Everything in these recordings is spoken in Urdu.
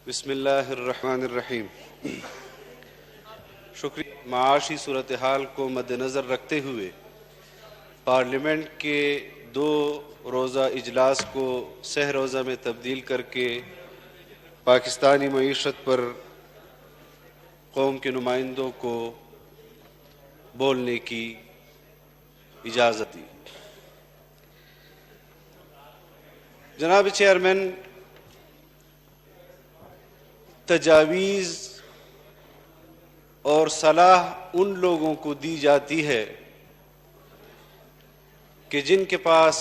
بسم اللہ الرحمن الرحیم۔ شکریہ۔ معاشی صورتحال کو مد نظر رکھتے ہوئے پارلیمنٹ کے 2 روزہ اجلاس کو سہ روزہ میں تبدیل کر کے پاکستانی معیشت پر قوم کے نمائندوں کو بولنے کی اجازت دی۔ جناب چیئرمین، تجاویز اور صلاح ان لوگوں کو دی جاتی ہے کہ جن کے پاس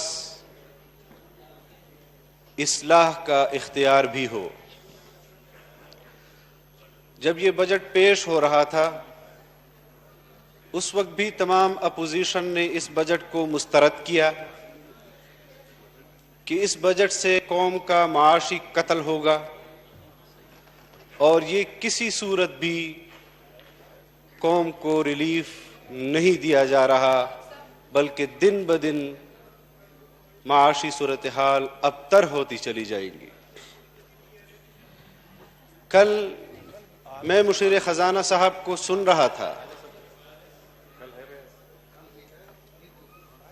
اصلاح کا اختیار بھی ہو۔ جب یہ بجٹ پیش ہو رہا تھا اس وقت بھی تمام اپوزیشن نے اس بجٹ کو مسترد کیا کہ اس بجٹ سے قوم کا معاشی قتل ہوگا اور یہ کسی صورت بھی قوم کو ریلیف نہیں دیا جا رہا، بلکہ دن بدن معاشی صورتحال ابتر ہوتی چلی جائیں گی۔ کل میں مشیر خزانہ صاحب کو سن رہا تھا،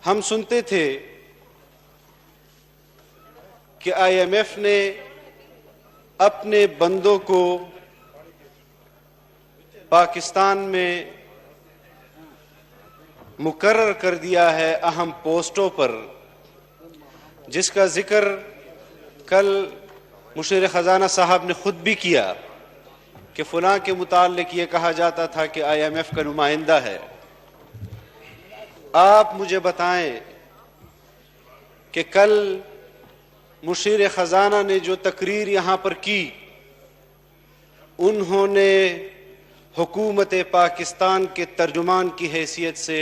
ہم سنتے تھے کہ IMF نے اپنے بندوں کو پاکستان میں مقرر کر دیا ہے اہم پوسٹوں پر، جس کا ذکر کل مشیر خزانہ صاحب نے خود بھی کیا کہ فلاں کے متعلق یہ کہا جاتا تھا کہ IMF کا نمائندہ ہے۔ آپ مجھے بتائیں کہ کل مشیر خزانہ نے جو تقریر یہاں پر کی، انہوں نے حکومت پاکستان کے ترجمان کی حیثیت سے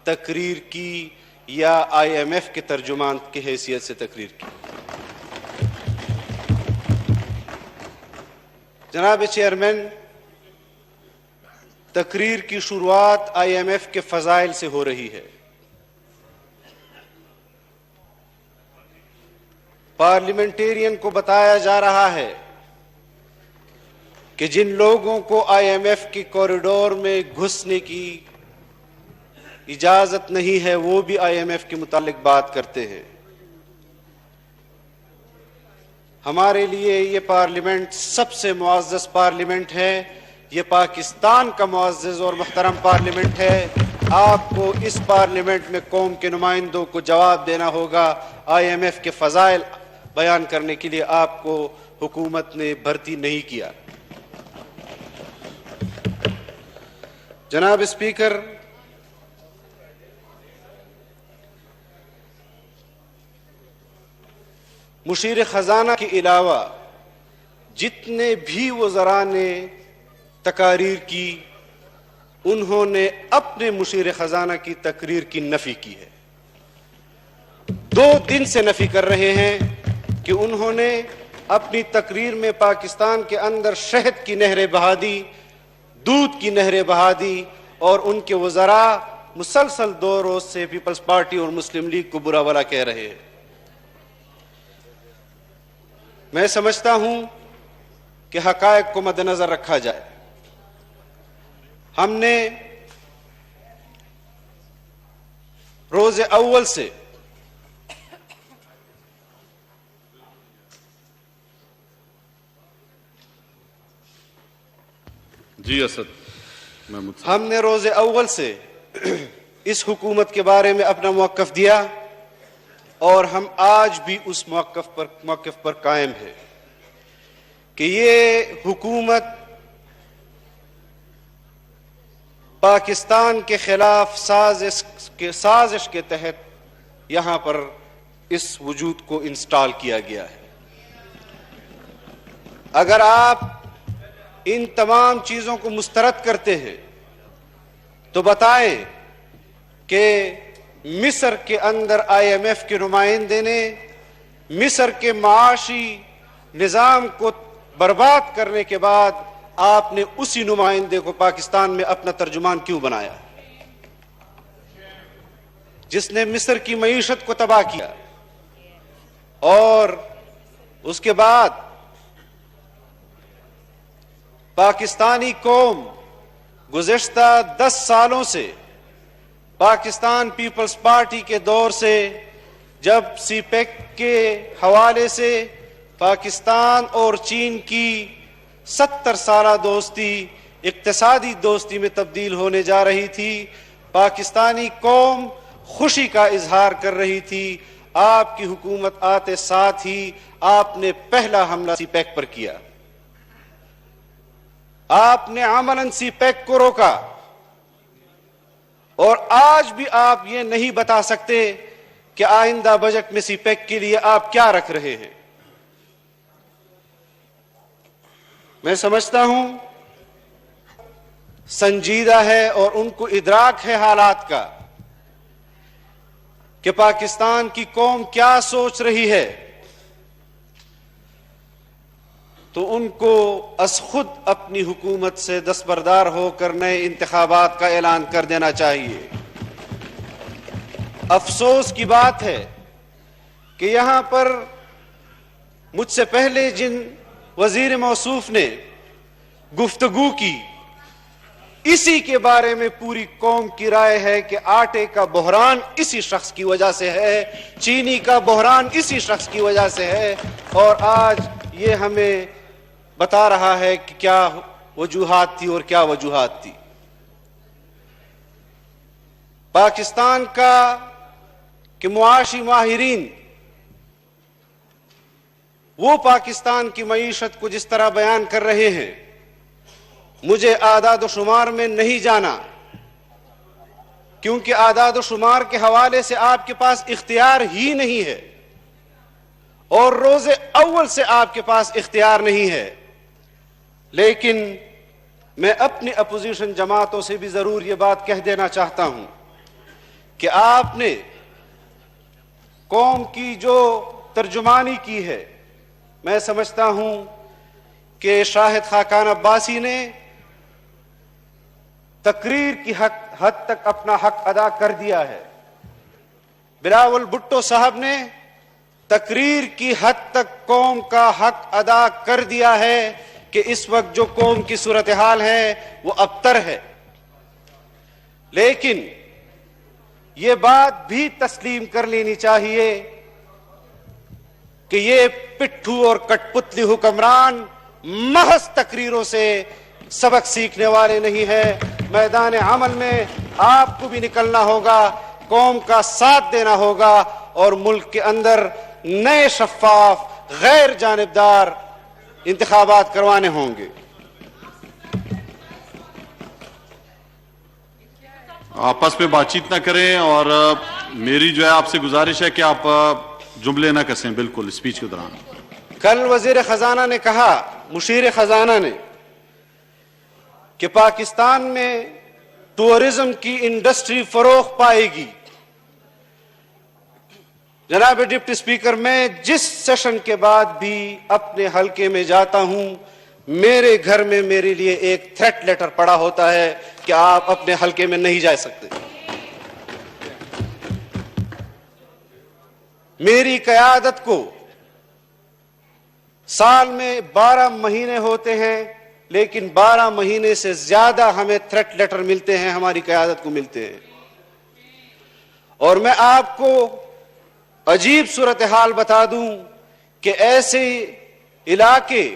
تقریر کی یا IMF کے ترجمان کی حیثیت سے تقریر کی؟ جناب چیئرمین، تقریر کی شروعات IMF کے فضائل سے ہو رہی ہے۔ پارلیمنٹیرین کو بتایا جا رہا ہے کہ جن لوگوں کو IMF کے کوریڈور میں گھسنے کی اجازت نہیں ہے وہ بھی IMF کے متعلق بات کرتے ہیں۔ ہمارے لیے یہ پارلیمنٹ سب سے معزز پارلیمنٹ ہے، یہ پاکستان کا معزز اور محترم پارلیمنٹ ہے۔ آپ کو اس پارلیمنٹ میں قوم کے نمائندوں کو جواب دینا ہوگا۔ IMF کے فضائل بیان کرنے کے لیے آپ کو حکومت نے بھرتی نہیں کیا۔ جناب اسپیکر، مشیر خزانہ کے علاوہ جتنے بھی وزراء نے تقاریر کی، انہوں نے اپنے مشیر خزانہ کی تقریر کی نفی کی ہے۔ 2 دن سے نفی کر رہے ہیں کہ انہوں نے اپنی تقریر میں پاکستان کے اندر شہد کی نہریں بہا دی، دودھ کی نہریں بہا دی، اور ان کے وزراء مسلسل 2 روز سے پیپلز پارٹی اور مسلم لیگ کو برا بھلا کہہ رہے ہیں۔ میں سمجھتا ہوں کہ حقائق کو مد نظر رکھا جائے۔ ہم نے روز اول سے روز اول سے اس حکومت کے بارے میں اپنا موقف دیا اور ہم آج بھی اس موقف پر قائم ہیں کہ یہ حکومت پاکستان کے خلاف سازش کے تحت یہاں پر اس وجود کو انسٹال کیا گیا ہے۔ اگر آپ ان تمام چیزوں کو مسترد کرتے ہیں تو بتائیں کہ مصر کے اندر IMF کے نمائندے نے مصر کے معاشی نظام کو برباد کرنے کے بعد آپ نے اسی نمائندے کو پاکستان میں اپنا ترجمان کیوں بنایا، جس نے مصر کی معیشت کو تباہ کیا اور اس کے بعد پاکستانی قوم گزشتہ 10 سالوں سے پاکستان پیپلز پارٹی کے دور سے، جب سی پیک کے حوالے سے پاکستان اور چین کی 70 سالہ دوستی اقتصادی دوستی میں تبدیل ہونے جا رہی تھی، پاکستانی قوم خوشی کا اظہار کر رہی تھی، آپ کی حکومت آتے ساتھ ہی آپ نے پہلا حملہ سی پیک پر کیا، آپ نے عملاً سی پیک کو روکا، اور آج بھی آپ یہ نہیں بتا سکتے کہ آئندہ بجٹ میں سی پیک کے لیے آپ کیا رکھ رہے ہیں۔ میں سمجھتا ہوں سنجیدہ ہے اور ان کو ادراک ہے حالات کا کہ پاکستان کی قوم کیا سوچ رہی ہے، تو ان کو از خود اپنی حکومت سے دستبردار ہو کر نئے انتخابات کا اعلان کر دینا چاہیے۔ افسوس کی بات ہے کہ یہاں پر مجھ سے پہلے جن وزیر موصوف نے گفتگو کی، اسی کے بارے میں پوری قوم کی رائے ہے کہ آٹے کا بحران اسی شخص کی وجہ سے ہے، چینی کا بحران اسی شخص کی وجہ سے ہے، اور آج یہ ہمیں بتا رہا ہے کہ کیا وجوہات تھی اور کیا وجوہات تھی۔ پاکستان کا کہ معاشی ماہرین وہ پاکستان کی معیشت کو جس طرح بیان کر رہے ہیں، مجھے اعداد و شمار میں نہیں جانا، کیونکہ اعداد و شمار کے حوالے سے آپ کے پاس اختیار ہی نہیں ہے، اور روز اول سے آپ کے پاس اختیار نہیں ہے، لیکن میں اپنی اپوزیشن جماعتوں سے بھی ضرور یہ بات کہہ دینا چاہتا ہوں کہ آپ نے قوم کی جو ترجمانی کی ہے، میں سمجھتا ہوں کہ شاہد خاقان عباسی نے تقریر کی حد تک اپنا حق ادا کر دیا ہے، بلاول بھٹو صاحب نے تقریر کی حد تک قوم کا حق ادا کر دیا ہے کہ اس وقت جو قوم کی صورتحال ہے وہ ابتر ہے، لیکن یہ بات بھی تسلیم کر لینی چاہیے کہ یہ پٹھو اور کٹ پتلی حکمران محض تقریروں سے سبق سیکھنے والے نہیں ہیں، میدان عمل میں آپ کو بھی نکلنا ہوگا، قوم کا ساتھ دینا ہوگا، اور ملک کے اندر نئے شفاف غیر جانبدار انتخابات کروانے ہوں گے۔ آپس میں بات چیت نہ کریں، اور میری جو ہے آپ سے گزارش ہے کہ آپ جملے نہ کسیں بالکل اسپیچ کے دوران۔ کل وزیر خزانہ نے کہا، مشیر خزانہ نے، کہ پاکستان میں ٹورزم کی انڈسٹری فروغ پائے گی۔ جناب ڈپٹی اسپیکر، میں جس سیشن کے بعد بھی اپنے حلقے میں جاتا ہوں، میرے گھر میں میرے لیے ایک تھریٹ لیٹر پڑا ہوتا ہے کہ آپ اپنے حلقے میں نہیں جا سکتے۔ میری قیادت کو سال میں 12 مہینے ہوتے ہیں، لیکن 12 مہینے سے زیادہ ہمیں تھریٹ لیٹر ملتے ہیں، ہماری قیادت کو ملتے ہیں۔ اور میں آپ کو عجیب صورتحال بتا دوں کہ ایسے علاقے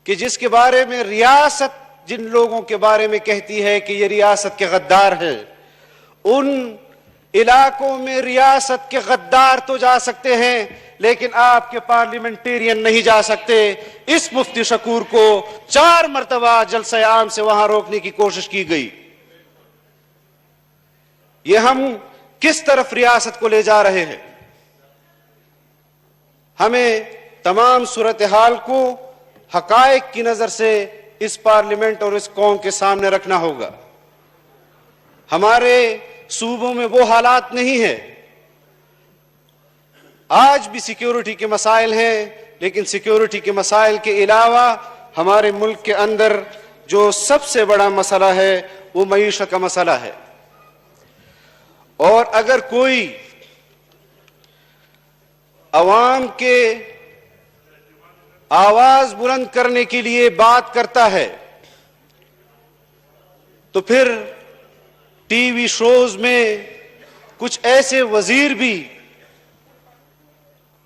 کہ جس کے بارے میں ریاست جن لوگوں کے بارے میں کہتی ہے کہ یہ ریاست کے غدار ہیں، ان علاقوں میں ریاست کے غدار تو جا سکتے ہیں، لیکن آپ کے پارلیمنٹیرین نہیں جا سکتے۔ اس مفتی شکور کو 4 مرتبہ جلسہ عام سے وہاں روکنے کی کوشش کی گئی۔ یہ ہم کس طرف ریاست کو لے جا رہے ہیں؟ ہمیں تمام صورتحال کو حقائق کی نظر سے اس پارلیمنٹ اور اس قوم کے سامنے رکھنا ہوگا۔ ہمارے صوبوں میں وہ حالات نہیں ہیں، آج بھی سیکیورٹی کے مسائل ہیں، لیکن سیکیورٹی کے مسائل کے علاوہ ہمارے ملک کے اندر جو سب سے بڑا مسئلہ ہے وہ معیشت کا مسئلہ ہے۔ اور اگر کوئی عوام کے آواز بلند کرنے کے لیے بات کرتا ہے تو پھر ٹی وی شوز میں کچھ ایسے وزیر بھی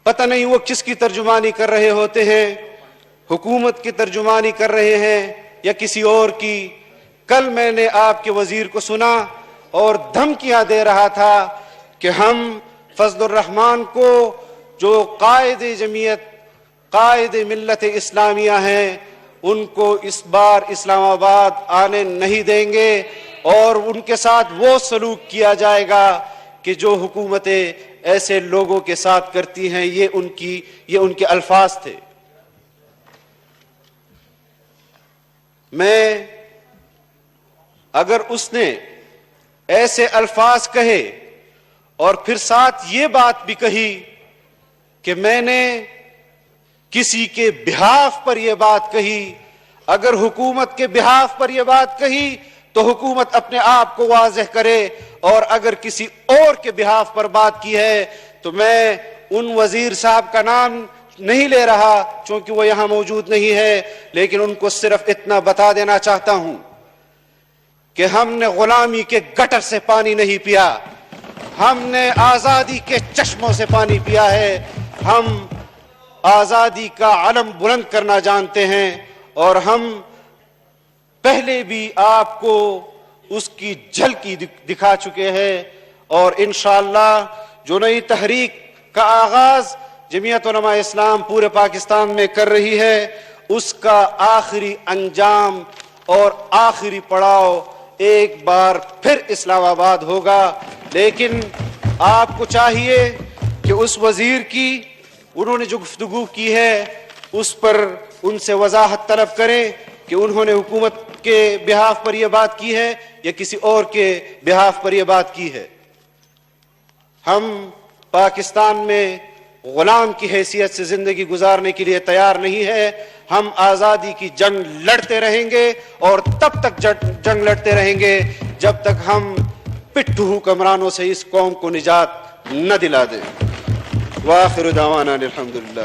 پتہ نہیں وہ کس کی ترجمانی کر رہے ہوتے ہیں، حکومت کی ترجمانی کر رہے ہیں یا کسی اور کی۔ کل میں نے آپ کے وزیر کو سنا اور دھمکیاں دے رہا تھا کہ ہم فضل الرحمان کو جو قائد جمعیت، قائد ملت اسلامیہ ہیں، ان کو اس بار اسلام آباد آنے نہیں دیں گے اور ان کے ساتھ وہ سلوک کیا جائے گا کہ جو حکومتیں ایسے لوگوں کے ساتھ کرتی ہیں۔ یہ ان کے الفاظ تھے۔ میں اگر اس نے ایسے الفاظ کہے اور پھر ساتھ یہ بات بھی کہی کہ میں نے کسی کے بہاف پر یہ بات کہی، اگر حکومت کے بہاف پر یہ بات کہی تو حکومت اپنے آپ کو واضح کرے، اور اگر کسی اور کے بہاف پر بات کی ہے تو میں ان وزیر صاحب کا نام نہیں لے رہا چونکہ وہ یہاں موجود نہیں ہے، لیکن ان کو صرف اتنا بتا دینا چاہتا ہوں کہ ہم نے غلامی کے گٹر سے پانی نہیں پیا، ہم نے آزادی کے چشموں سے پانی پیا ہے۔ ہم آزادی کا علم بلند کرنا جانتے ہیں اور ہم پہلے بھی آپ کو اس کی جھلکی دکھا چکے ہیں، اور انشاءاللہ جو نئی تحریک کا آغاز جمعیت علماء اسلام پورے پاکستان میں کر رہی ہے، اس کا آخری انجام اور آخری پڑاؤ ایک بار پھر اسلام آباد ہوگا۔ لیکن آپ کو چاہیے کہ اس وزیر کی انہوں نے جو گفتگو کی ہے اس پر ان سے وضاحت طلب کریں کہ انہوں نے حکومت کے بہاف پر یہ بات کی ہے یا کسی اور کے بہاف پر یہ بات کی ہے۔ ہم پاکستان میں غلام کی حیثیت سے زندگی گزارنے کے لیے تیار نہیں ہے۔ ہم آزادی کی جنگ لڑتے رہیں گے اور تب تک جنگ لڑتے رہیں گے جب تک ہم پٹھو حکمرانوں سے اس قوم کو نجات نہ دلا دیں۔ وآخر دعوانا الحمدللہ۔